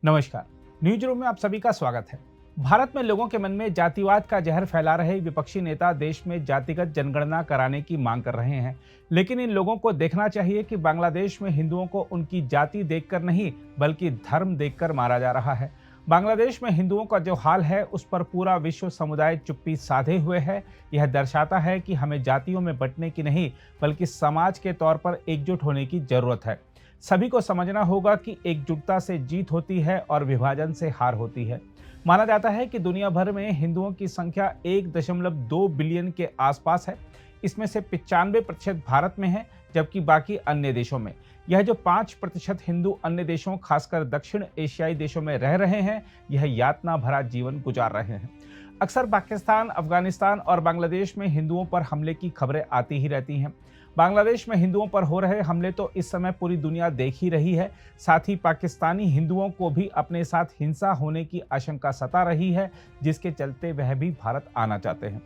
नमस्कार। News room में आप सभी का स्वागत है। भारत में लोगों के मन में जातिवाद का जहर फैला रहे विपक्षी नेता देश में जातिगत जनगणना कराने की मांग कर रहे हैं, लेकिन इन लोगों को देखना चाहिए कि बांग्लादेश में हिंदुओं को उनकी जाति देखकर नहीं बल्कि धर्म देखकर मारा जा रहा है। बांग्लादेश में हिंदुओं का जो हाल है उस पर पूरा विश्व समुदाय चुप्पी साधे हुए है। यह दर्शाता है कि हमें जातियों में बंटने की नहीं बल्कि समाज के तौर पर एकजुट होने की जरूरत है। सभी को समझना होगा कि एकजुटता से जीत होती है और विभाजन से हार होती है। माना जाता है कि दुनिया भर में हिंदुओं की संख्या 1.2 बिलियन के आसपास है। इसमें से 95% भारत में है, जबकि बाकी अन्य देशों में। यह जो 5% हिंदू अन्य देशों खासकर दक्षिण एशियाई देशों में रह रहे हैं, यह यातना भरा जीवन गुजार रहे हैं। अक्सर पाकिस्तान, अफगानिस्तान और बांग्लादेश में हिंदुओं पर हमले की खबरें आती ही रहती हैं। बांग्लादेश में हिंदुओं पर हो रहे हमले तो इस समय पूरी दुनिया देख ही रही है। साथ ही पाकिस्तानी हिंदुओं को भी अपने साथ हिंसा होने की आशंका सता रही है, जिसके चलते वह भी भारत आना चाहते हैं।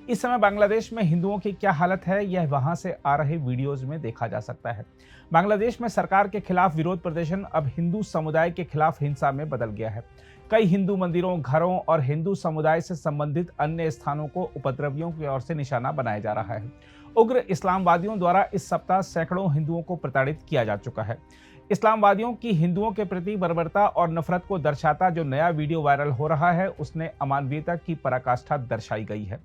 इस समय बांग्लादेश में हिंदुओं की क्या हालत है, यह वहां से आ रहे वीडियोज में देखा जा सकता है। बांग्लादेश में सरकार के खिलाफ विरोध प्रदर्शन अब हिंदू समुदाय के खिलाफ हिंसा में बदल गया है। कई हिंदू मंदिरों, घरों और हिंदू समुदाय से संबंधित अन्य स्थानों को उपद्रवियों की ओर से निशाना बनाया जा रहा है। उग्र इस्लामवादियों द्वारा इस सप्ताह सैकड़ों हिंदुओं को प्रताड़ित किया जा चुका है। इस्लामवादियों की हिंदुओं के प्रति बर्बरता और नफरत को दर्शाता जो नया वीडियो वायरल हो रहा है, उसने अमानवीयता की पराकाष्ठा दर्शाई गई है।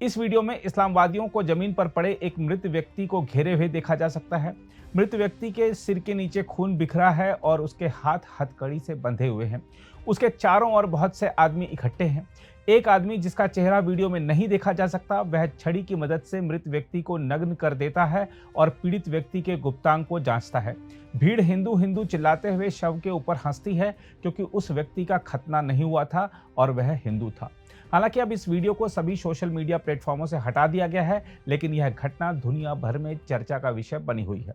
इस वीडियो में इस्लामवादियों को जमीन पर पड़े एक मृत व्यक्ति को घेरे हुए देखा जा सकता है। मृत व्यक्ति के सिर के नीचे खून बिखरा है और उसके हाथ हथकड़ी से बंधे हुए हैं। उसके चारों ओर बहुत से आदमी इकट्ठे हैं। एक आदमी जिसका चेहरा वीडियो में नहीं देखा जा सकता, वह छड़ी की मदद से मृत व्यक्ति को नग्न कर देता है और पीड़ित व्यक्ति के गुप्तांग को जांचता है। भीड़ हिंदू हिंदू चिल्लाते हुए शव के ऊपर हंसती है, क्योंकि उस व्यक्ति का खतना नहीं हुआ था और वह हिंदू था। हालांकि अब इस वीडियो को सभी सोशल मीडिया प्लेटफॉर्मों से हटा दिया गया है, लेकिन यह घटना दुनिया भर में चर्चा का विषय बनी हुई है।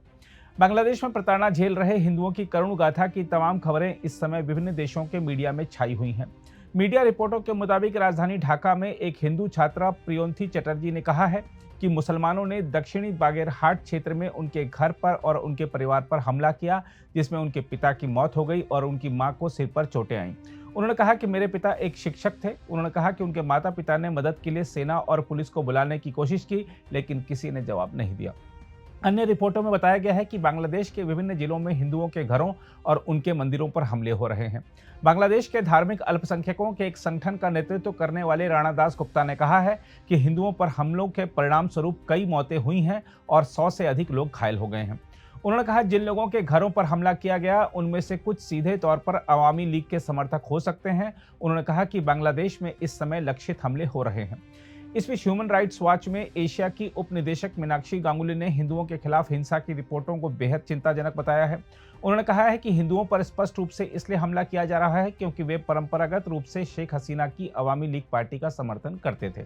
बांग्लादेश में प्रताड़ना झेल रहे हिंदुओं की करुण गाथा की तमाम खबरें इस समय विभिन्न देशों के मीडिया में छाई हुई हैं। मीडिया रिपोर्टों के मुताबिक राजधानी ढाका में एक हिंदू छात्रा प्रियोंथी चटर्जी ने कहा है कि मुसलमानों ने दक्षिणी बागेरहाट क्षेत्र में उनके घर पर और उनके परिवार पर हमला किया, जिसमें उनके पिता की मौत हो गई और उनकी मां को सिर पर चोटें आईं। उन्होंने कहा कि मेरे पिता एक शिक्षक थे। उन्होंने कहा कि उनके माता पिता ने मदद के लिए सेना और पुलिस को बुलाने की कोशिश की, लेकिन किसी ने जवाब नहीं दिया। अन्य रिपोर्टों में बताया गया है कि बांग्लादेश के विभिन्न जिलों में हिंदुओं के घरों और उनके मंदिरों पर हमले हो रहे हैं। बांग्लादेश के धार्मिक अल्पसंख्यकों के एक संगठन का नेतृत्व करने वाले राणा दास गुप्ता ने कहा है कि हिंदुओं पर हमलों के परिणाम स्वरूप कई मौतें हुई हैं और 100 से अधिक लोग घायल हो गए हैं। उन्होंने कहा, जिन लोगों के घरों पर हमला किया गया उनमें से कुछ सीधे तौर पर अवामी लीग के समर्थक हो सकते हैं। उन्होंने कहा कि बांग्लादेश में इस समय लक्षित हमले हो रहे हैं। इस बीच ह्यूमन राइट्स वॉच में एशिया की उप निदेशक मीनाक्षी गांगुली ने हिंदुओं के खिलाफ हिंसा की रिपोर्टों को बेहद चिंताजनक बताया है। उन्होंने कहा है कि हिंदुओं पर स्पष्ट रूप से इसलिए हमला किया जा रहा है क्योंकि वे परंपरागत रूप से शेख हसीना की अवामी लीग पार्टी का समर्थन करते थे।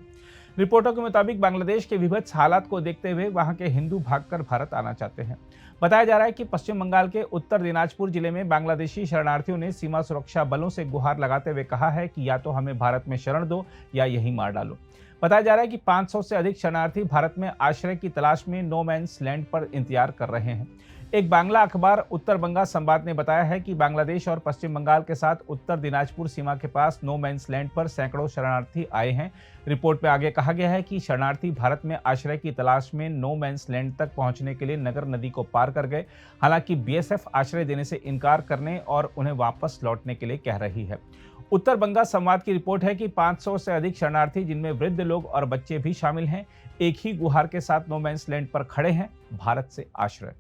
रिपोर्टों के मुताबिक बांग्लादेश के विभत्स हालात को देखते हुए वहां के हिंदू भागकर भारत आना चाहते हैं। बताया जा रहा है कि पश्चिम बंगाल के उत्तर दिनाजपुर जिले में बांग्लादेशी शरणार्थियों ने सीमा सुरक्षा बलों से गुहार लगाते हुए कहा है कि या तो हमें भारत में शरण दो या यहीं मार डालो। बताया जा रहा है कि 500 से अधिक शरणार्थी भारत में आश्रय की तलाश में नो मैन्स लैंड पर इंतजार कर रहे हैं। एक बांग्ला अखबार उत्तर बंगा संवाद ने बताया है कि बांग्लादेश और पश्चिम बंगाल के साथ उत्तर दिनाजपुर सीमा के पास नो मैन्स लैंड पर सैकड़ों शरणार्थी आए हैं। रिपोर्ट में आगे कहा गया है कि शरणार्थी भारत में आश्रय की तलाश में नो मैन्स लैंड तक पहुंचने के लिए नगर नदी को पार कर गए। हालांकि बीएसएफ आश्रय देने से इनकार करने और उन्हें वापस लौटने के लिए कह रही है। उत्तर बंगा संवाद की रिपोर्ट है कि 500 से अधिक शरणार्थी, जिनमें वृद्ध लोग और बच्चे भी शामिल हैं, एक ही गुहार के साथ नो मैन्स लैंड पर खड़े हैं, भारत से आश्रय।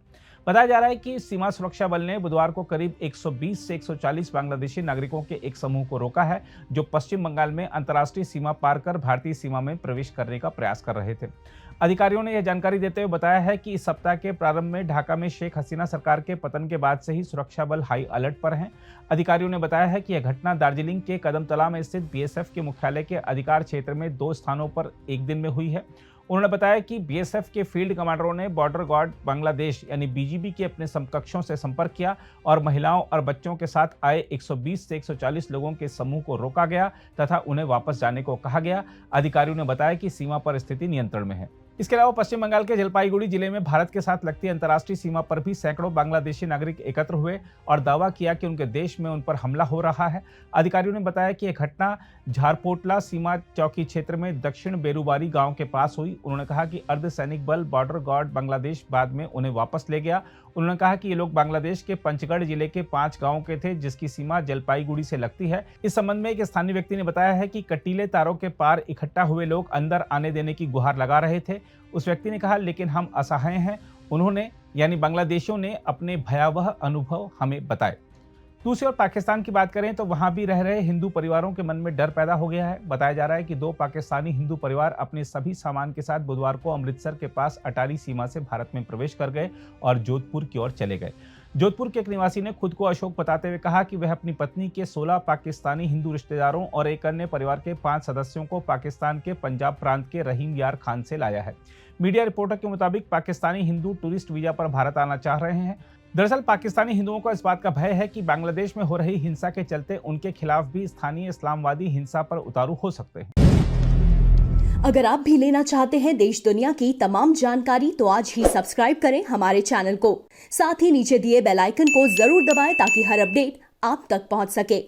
बताया जा रहा है कि सीमा सुरक्षा बल ने बुधवार को करीब 120 से 140 बांग्लादेशी नागरिकों के एक समूह को रोका है, जो पश्चिम बंगाल में अंतर्राष्ट्रीय सीमा पार कर भारतीय सीमा में प्रवेश करने का प्रयास कर रहे थे। अधिकारियों ने यह जानकारी देते हुए बताया है कि इस सप्ताह के प्रारंभ में ढाका में शेख हसीना सरकार के पतन के बाद से ही सुरक्षा बल हाई अलर्ट पर हैं। अधिकारियों ने बताया है कि यह घटना दार्जिलिंग के कदमतला में स्थित बीएसएफ के मुख्यालय के अधिकार क्षेत्र में 2 स्थानों पर एक दिन में हुई है। उन्होंने बताया कि बीएसएफ के फील्ड कमांडरों ने बॉर्डर गार्ड बांग्लादेश यानी बीजीबी के अपने समकक्षों से संपर्क किया और महिलाओं और बच्चों के साथ आए 120 से 140 लोगों के समूह को रोका गया तथा उन्हें वापस जाने को कहा गया। अधिकारियों ने बताया कि सीमा पर स्थिति नियंत्रण में है। इसके अलावा पश्चिम बंगाल के जलपाईगुड़ी जिले में भारत के साथ लगती अंतर्राष्ट्रीय सीमा पर भी सैकड़ों बांग्लादेशी नागरिक एकत्र हुए और दावा किया कि उनके देश में उन पर हमला हो रहा है। अधिकारियों ने बताया कि यह घटना झारपोटला सीमा चौकी क्षेत्र में दक्षिण बेरुबारी गांव के पास हुई। उन्होंने कहा कि अर्धसैनिक बल बॉर्डर गार्ड बांग्लादेश बाद में उन्हें वापस ले गया। उन्होंने कहा कि ये लोग बांग्लादेश के पंचगढ़ जिले के 5 गांवों के थे, जिसकी सीमा जलपाईगुड़ी से लगती है। इस संबंध में एक स्थानीय व्यक्ति ने बताया है कि कटीले तारों के पार इकट्ठा हुए लोग अंदर आने देने की गुहार लगा रहे थे। उस व्यक्ति ने कहा, लेकिन हम असहाय हैं। उन्होंने यानी बांग्लादेशियों ने अपने भयावह अनुभव हमें बताए। दूसरी ओर पाकिस्तान की बात करें तो वहां भी रह रहे हिंदू परिवारों के मन में डर पैदा हो गया है। बताया जा रहा है कि 2 पाकिस्तानी हिंदू परिवार अपने सभी सामान के साथ बुधवार को अमृतसर के पास अटारी सीमा से भारत में प्रवेश कर गए और जोधपुर की ओर चले गए। जोधपुर के एक निवासी ने खुद को अशोक बताते हुए कहा कि वह अपनी पत्नी के 16 पाकिस्तानी हिंदू रिश्तेदारों और एक अन्य परिवार के 5 सदस्यों को पाकिस्तान के पंजाब प्रांत के रहीम यार खान से लाया है। मीडिया रिपोर्टर के मुताबिक पाकिस्तानी हिंदू टूरिस्ट वीजा पर भारत आना चाह रहे हैं। दरअसल पाकिस्तानी हिंदुओं को इस बात का भय है कि बांग्लादेश में हो रही हिंसा के चलते उनके खिलाफ भी स्थानीय इस्लामवादी हिंसा पर उतारू हो सकते हैं। अगर आप भी लेना चाहते हैं देश दुनिया की तमाम जानकारी तो आज ही सब्सक्राइब करें हमारे चैनल को। साथ ही नीचे दिए बेल आइकन को जरूर दबाएं ताकि हर अपडेट आप तक पहुंच सके।